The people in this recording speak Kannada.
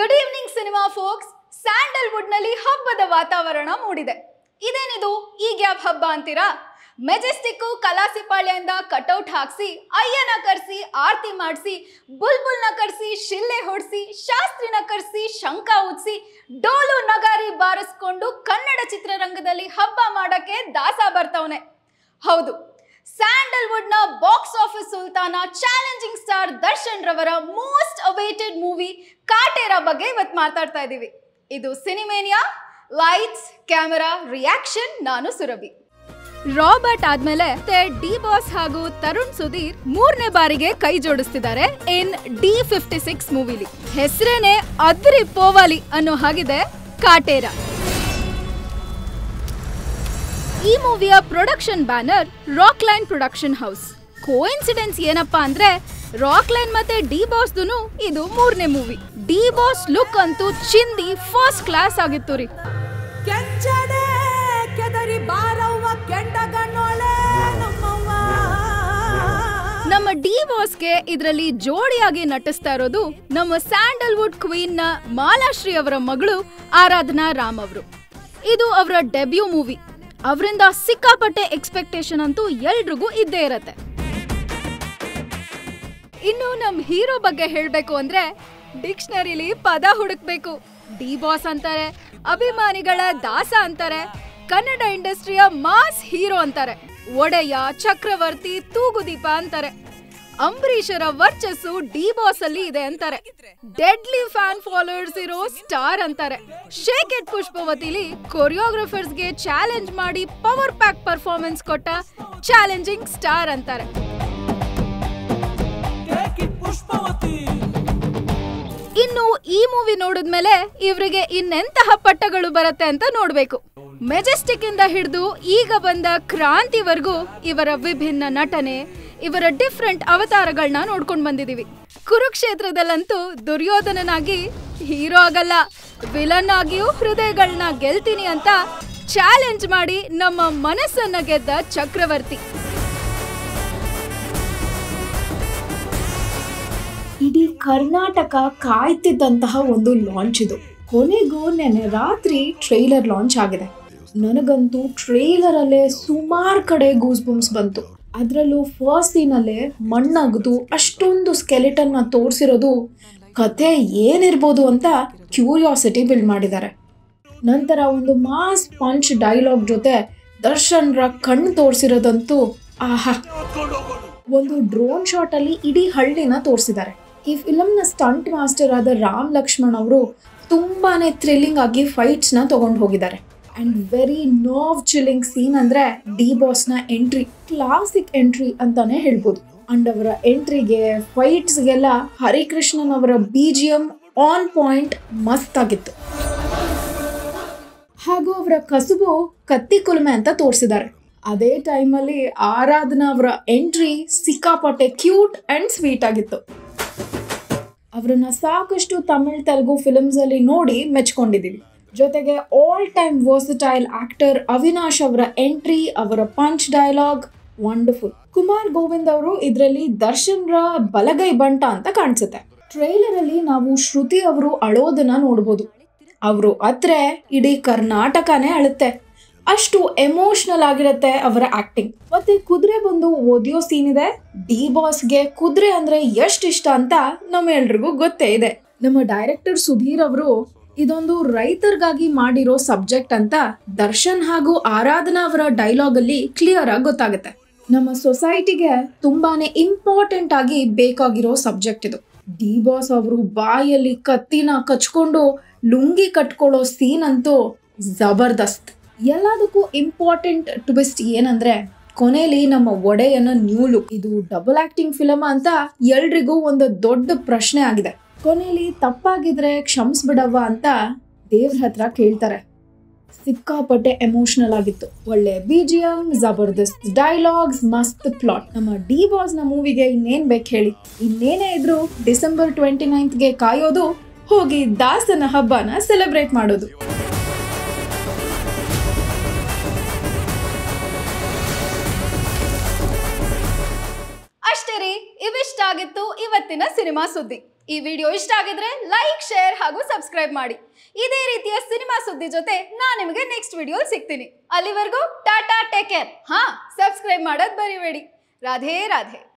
Good evening cinema forks. Sandalwood ನಲ್ಲಿ ಹಬ್ಬದ ವಾತಾವರಣ ಮೂಡಿದೆ. ಇದೇನಿದು ಈ ಗ್ಯಾಪ್ ಹಬ್ಬ ಅಂತೀರಾ? ಮೆಜೆಸ್ಟಿಕ್ ಕಲಾಸಿಪಾಳ್ಯದಿಂದ ಕಟೌಟ್ ಹಾಕ್ಸಿ, ಅಯ್ಯನ ಕರ್ಸಿ, ಆರತಿ ಮಾಡಿಸಿ, ಬುಲ್ಬುಲ್ನ ಕರ್ಸಿ, ಶಿಲ್ಲೆ ಹೊಡ್ಸಿ, ಶಾಸ್ತ್ರಿನ ಕರ್ಸಿ, ಶಂಕ ಉತ್ಸಿ, ಡೋಲು ನಗಾರಿ ಬಾರಿಸ್ಕೊಂಡು ಕನ್ನಡ ಚಿತ್ರರಂಗದಲ್ಲಿ ಹಬ್ಬ ಮಾಡಕ್ಕೆ ದಾಸ ಬರ್ತವನೆ. ಹೌದು, ಸ್ಯಾಂಡಲ್ವುಡ್ ನ ಬಾಕ್ಸ್ ಆಫೀಸ್ ಸುಲ್ತಾನ ಚಾಲೆಂಜಿಂಗ್ ಸ್ಟಾರ್ ದರ್ಶನ್ ರವರ ಮೋಸ್ಟ್ ಅವೇಟೆಡ್ ಮೂವಿ ಕಾಟೇರ ಬಗ್ಗೆ ಇವತ್ತು ಮಾತಾಡ್ತಾ ಇದ್ದೀವಿ. ಇದು ಸಿನಿಮೇನಿಯಾ. Lights, camera, reaction. ನಾನು ಸುರಭಿ. ರಾಬರ್ಟ್ ಆದ್ಮೇಲೆ ಡಿ ಬಾಸ್ ಹಾಗೂ ತರುಣ್ ಸುಧೀರ್ ಮೂರನೇ ಬಾರಿಗೆ ಕೈ ಜೋಡಿಸ್ತಿದ್ದಾರೆ ಇನ್ D56 ಮೂವಿಲಿ. ಹೆಸರೇನೆ ಅದ್ರಿ ಪೋವಾಲಿ ಅನ್ನೋ ಹಾಗಿದೆ ಕಾಟೇರ. ಈ ಮೂವಿಯ production banner Rockline production house. Coincidence ಏನಪ್ಪಾ ಅಂದ್ರೆ ರಾಕ್ಲೈನ್ ಮತ್ತೆ ಡಿ ಬಾಸ್ದು ಇದು ಮೂರನೇ ಮೂವಿ. ಡಿ ಬಾಸ್ ಲುಕ್ ಅಂತೂ ಚಿಂದಿ ಫಸ್ಟ್ ಕ್ಲಾಸ್ ಆಗಿತ್ತು ರೀ. ನಮ್ಮ ಡಿ ಬಾಸ್ಗೆ ಇದರಲ್ಲಿ ಜೋಡಿಯಾಗಿ ನಟಿಸ್ತಾ ಇರೋದು ನಮ್ಮ ಸ್ಯಾಂಡಲ್ವುಡ್ ಕ್ವೀನ್ ನ ಮಾಲಾಶ್ರೀ ಅವರ ಮಗಳು ಆರಾಧನಾ ರಾಮ್ ಅವರು. ಇದು ಅವರ ಡೆಬ್ಯೂ ಮೂವಿ. ಅವರಿಂದ ಸಿಕ್ಕಾಪಟ್ಟೆ ಎಕ್ಸ್ಪೆಕ್ಟೇಷನ್ ಅಂತೂ ಎಲ್ರಿಗೂ ಇದ್ದೇ ಇರತ್ತೆ. ಇನ್ನು ನಮ್ ಹೀರೋ ಬಗ್ಗೆ ಹೇಳ್ಬೇಕು ಅಂದ್ರೆ ಡಿಕ್ಷನರಿಲಿ ಪದ ಹುಡುಕ್ಬೇಕು. ಡಿ ಬಾಸ್ ಅಂತಾರೆ, ಅಭಿಮಾನಿಗಳ ದಾಸ ಅಂತಾರೆ, ಕನ್ನಡ ಇಂಡಸ್ಟ್ರಿಯ ಮಾಸ್ ಹೀರೋ ಅಂತಾರೆ, ಒಡೆಯ, ಚಕ್ರವರ್ತಿ, ತೂಗುದೀಪ ಅಂತಾರೆ. ಅಂಬರೀಷರ ವರ್ಚಸ್ಸು ಡಿ ಬಾಸ್ ಅಲ್ಲಿ ಇದೆ ಅಂತಾರೆ. ಡೆಡ್ಲಿ ಫ್ಯಾನ್ ಫಾಲೋವರ್ಸ್ ಇರೋ ಸ್ಟಾರ್ ಅಂತಾರೆ. ಶೇಕ್ ಇಟ್ ಪುಷ್ಪವತಿಲಿ ಕೊರಿಯೋಗ್ರಾಫರ್ಸ್ಗೆ ಚಾಲೆಂಜ್ ಮಾಡಿ ಪವರ್ ಪ್ಯಾಕ್ ಪರ್ಫಾರ್ಮೆನ್ಸ್ ಕೊಟ್ಟ ಚಾಲೆಂಜಿಂಗ್ ಸ್ಟಾರ್ ಅಂತಾರೆ. ಇನ್ನು ಈ ಮೂವಿ ನೋಡಿದ್ಮೇಲೆ ಇವರಿಗೆ ಇನ್ನೆಂತಹ ಪಟ್ಟಗಳು ಬರುತ್ತೆ ಅಂತ ನೋಡ್ಬೇಕು. ಮೆಜೆಸ್ಟಿಕ್ ಇಂದ ಹಿಡಿದು ಈಗ ಬಂದ ಕ್ರಾಂತಿವರೆಗೂ ಇವರ ವಿಭಿನ್ನ ನಟನೆ, ಇವರ ಡಿಫ್ರೆಂಟ್ ಅವತಾರಗಳನ್ನ ನೋಡ್ಕೊಂಡ್ ಬಂದಿದೀವಿ. ಕುರುಕ್ಷೇತ್ರದಲ್ಲಂತೂ ದುರ್ಯೋಧನನಾಗಿ ಹೀರೋ ಆಗಲ್ಲ, ವಿಲನ್ ಆಗಿಯೂ ಹೃದಯಗಳನ್ನ ಗೆಲ್ತೀನಿ ಅಂತ ಚಾಲೆಂಜ್ ಮಾಡಿ ನಮ್ಮ ಮನಸ್ಸನ್ನ ಗೆದ್ದ ಚಕ್ರವರ್ತಿ. ಇಡೀ ಕರ್ನಾಟಕ ಕಾಯ್ತಿದ್ದಂತಹ ಒಂದು ಲಾಂಚ್ ಇದು. ಕೊನೆಗೂ ನೆನ್ನೆ ರಾತ್ರಿ ಟ್ರೈಲರ್ ಲಾಂಚ್ ಆಗಿದೆ. ನನಗಂತೂ ಟ್ರೈಲರ್ ಅಲ್ಲೇ ಸುಮಾರು ಕಡೆ ಗೂಸ್ ಬಂಪ್ಸ್ ಬಂತು. ಅದರಲ್ಲೂ ಫಸ್ಟ್ ಸೀನಲ್ಲೇ ಮಣ್ಣಾಗದು ಅಷ್ಟೊಂದು ಸ್ಕೆಲಿಟನ್ ನ ತೋರಿಸಿರೋದು ಕತೆ ಏನಿರ್ಬೋದು ಅಂತ ಕ್ಯೂರಿಯಾಸಿಟಿ ಬಿಲ್ಡ್ ಮಾಡಿದ್ದಾರೆ. ನಂತರ ಒಂದು ಮಾಸ್ ಪಂಚ್ ಡೈಲಾಗ್ ಜೊತೆ ದರ್ಶನ್ ರ ಕಣ್ಣು ತೋರಿಸಿರೋದಂತೂ ಆಹಾ. ಒಂದು ಡ್ರೋನ್ ಶಾಟ್ ಅಲ್ಲಿ ಇಡೀ ಹಳ್ಳಿನ ತೋರಿಸಿದ್ದಾರೆ. ಈ ಫಿಲಮ್ ನ ಸ್ಟಂಟ್ ಮಾಸ್ಟರ್ ಆದ ರಾಮ್ ಲಕ್ಷ್ಮಣ್ ಅವರು ತುಂಬಾನೇ ಥ್ರಿಲ್ಲಿಂಗ್ ಆಗಿ ಫೈಟ್ಸ್ ನ ತಗೊಂಡು ಹೋಗಿದ್ದಾರೆ. And very nerve chilling scene ಅಂದ್ರೆ ಡಿ ಬಾಸ್ ನ ಎಂಟ್ರಿ, ಕ್ಲಾಸಿಕ್ ಎಂಟ್ರಿ ಅಂತಾನೆ ಹೇಳ್ಬೋದು. ಅಂಡ್ ಅವರ ಎಂಟ್ರಿಗೆ, ಫೈಟ್ಸ್ಗೆಲ್ಲ ಹರಿಕೃಷ್ಣನ್ ಅವರ BGM ಆನ್ ಪಾಯಿಂಟ್ ಮಸ್ತ್ ಆಗಿತ್ತು. ಹಾಗೂ ಅವರ ಕಸುಬು ಕತ್ತಿ ಕುಲುಮೆ ಅಂತ ತೋರಿಸಿದ್ದಾರೆ. ಅದೇ ಟೈಮಲ್ಲಿ ಆರಾಧನಾ ಅವರ ಎಂಟ್ರಿ ಸಿಕ್ಕಾಪಟ್ಟೆ ಕ್ಯೂಟ್ ಅಂಡ್ ಸ್ವೀಟ್ ಆಗಿತ್ತು. ಅವರನ್ನ ಸಾಕಷ್ಟು ತಮಿಳ್, ತೆಲುಗು ಫಿಲ್ಮ್ಸ್ ಅಲ್ಲಿ ನೋಡಿ ಮೆಚ್ಕೊಂಡಿದ್ದೀವಿ. ಜೊತೆಗೆ all time versatile actor Avinash ಅವರ ಎಂಟ್ರಿ, ಅವರ punch dialogue wonderful. Kumar Govind ಅವರು ಇದರಲ್ಲಿ ದರ್ಶನ್ ರ ಬಲಗೈ ಬಂಟ ಅಂತ ಕಾಣಿಸುತ್ತೆ. ಟ್ರೈಲರ್ ಅಲ್ಲಿ ನಾವು ಶ್ರುತಿ ಅವರು ಅಳೋದನ್ನ ನೋಡ್ಬೋದು. ಅವರು ಅತ್ರೆ ಇಡೀ ಕರ್ನಾಟಕನೇ ಅಳುತ್ತೆ. ಅಷ್ಟು ಎಮೋಷನಲ್ ಆಗಿರುತ್ತೆ ಅವರ ಆಕ್ಟಿಂಗ್. ಮತ್ತೆ ಕುದುರೆ ಬಂದು ಓದಿಯೋ ಸೀನ್ ಇದೆ. ಡಿ ಬಾಸ್ಗೆ ಕುದುರೆ ಅಂದ್ರೆ ಎಷ್ಟು ಇಷ್ಟ ಅಂತ ನಮ್ಮೆಲ್ರಿಗೂ ಗೊತ್ತೇ ಇದೆ. ನಮ್ಮ ಡೈರೆಕ್ಟರ್ ಸುಧೀರ್ ಅವರು ಇದೊಂದು ರೈತರಿಗಾಗಿ ಮಾಡಿರೋ ಸಬ್ಜೆಕ್ಟ್ ಅಂತ ದರ್ಶನ್ ಹಾಗೂ ಆರಾಧನಾ ಅವರ ಡೈಲಾಗ್ ಅಲ್ಲಿ ಕ್ಲಿಯರ್ ಆಗಿ ಗೊತ್ತಾಗುತ್ತೆ. ನಮ್ಮ ಸೊಸೈಟಿಗೆ ತುಂಬಾನೇ ಇಂಪಾರ್ಟೆಂಟ್ ಆಗಿ ಬೇಕಾಗಿರೋ ಸಬ್ಜೆಕ್ಟ್ ಇದು. ಡಿ ಬಾಸ್ ಅವರು ಬಾಯಲ್ಲಿ ಕತ್ತಿನ ಕಚ್ಕೊಂಡು ಲುಂಗಿ ಕಟ್ಕೊಳ್ಳೋ ಸೀನ್ ಅಂತೂ ಜಬರ್ದಸ್ತ್. ಎಲ್ಲದಕ್ಕೂ ಇಂಪಾರ್ಟೆಂಟ್ ಟ್ವಿಸ್ಟ್ ಏನಂದ್ರೆ ಕೊನೆಯಲ್ಲಿ ನಮ್ಮ ಒಡೆಯನ ನ್ಯೂ ಲುಕ್. ಇದು ಡಬಲ್ ಆಕ್ಟಿಂಗ್ ಫಿಲಮ್ ಅಂತ ಎಲ್ರಿಗೂ ಒಂದು ದೊಡ್ಡ ಪ್ರಶ್ನೆ ಆಗಿದೆ. ಕೊನೆಯಲ್ಲಿ ತಪ್ಪಾಗಿದ್ರೆ ಕ್ಷಮಿಸ್ಬಿಡವ್ವ ಅಂತ ದೇವ್ರ ಹತ್ರ ಕೇಳ್ತಾರೆ. ಸಿಕ್ಕಾಪಟ್ಟೆ ಎಮೋಷನಲ್ ಆಗಿತ್ತು. ಒಳ್ಳೆ BGM, ಜಬರ್ದಸ್ತ್ ಡೈಲಾಗ್ಸ್, ಮಸ್ತ್ ಪ್ಲಾಟ್. ನಮ್ಮ ಡಿ ಬಾಸ್ ನ ಮೂವಿಗೆ ಇನ್ನೇನ್ ಬೇಕು ಹೇಳಿ. ಇನ್ನೇನೇ ಇದ್ರು ಡಿಸೆಂಬರ್ 29ಗೆ ಕಾಯೋದು, ಹೋಗಿ ದಾಸನ ಹಬ್ಬನ ಸೆಲೆಬ್ರೇಟ್ ಮಾಡೋದು. ಅಷ್ಟೇ ರೀ, ಇವಿಷ್ಟ ಆಗಿತ್ತು ಇವತ್ತಿನ ಸಿನಿಮಾ ಸುದ್ದಿ. ಈ ವಿಡಿಯೋ ಇಷ್ಟ ಆಗಿದ್ರೆ ಲೈಕ್, ಶೇರ್ ಹಾಗೂ ಸಬ್ಸ್ಕ್ರೈಬ್ ಮಾಡಿ. ಇದೇ ರೀತಿಯ ಸಿನಿಮಾ ಸುದ್ದಿ ಜೊತೆ ನಾನು ನಿಮಗೆ ನೆಕ್ಸ್ಟ್ ವಿಡಿಯೋ ಸಿಗ್ತೀನಿ. ಅಲ್ಲಿವರೆಗೂ ಟಾಟಾ, ಟೇಕ್ ಕೇರ್. ಸಬ್ಸ್ಕ್ರೈಬ್ ಮಾಡೋದು ಮರಿಬೇಡಿ. ರಾಧೇ ರಾಧೆ.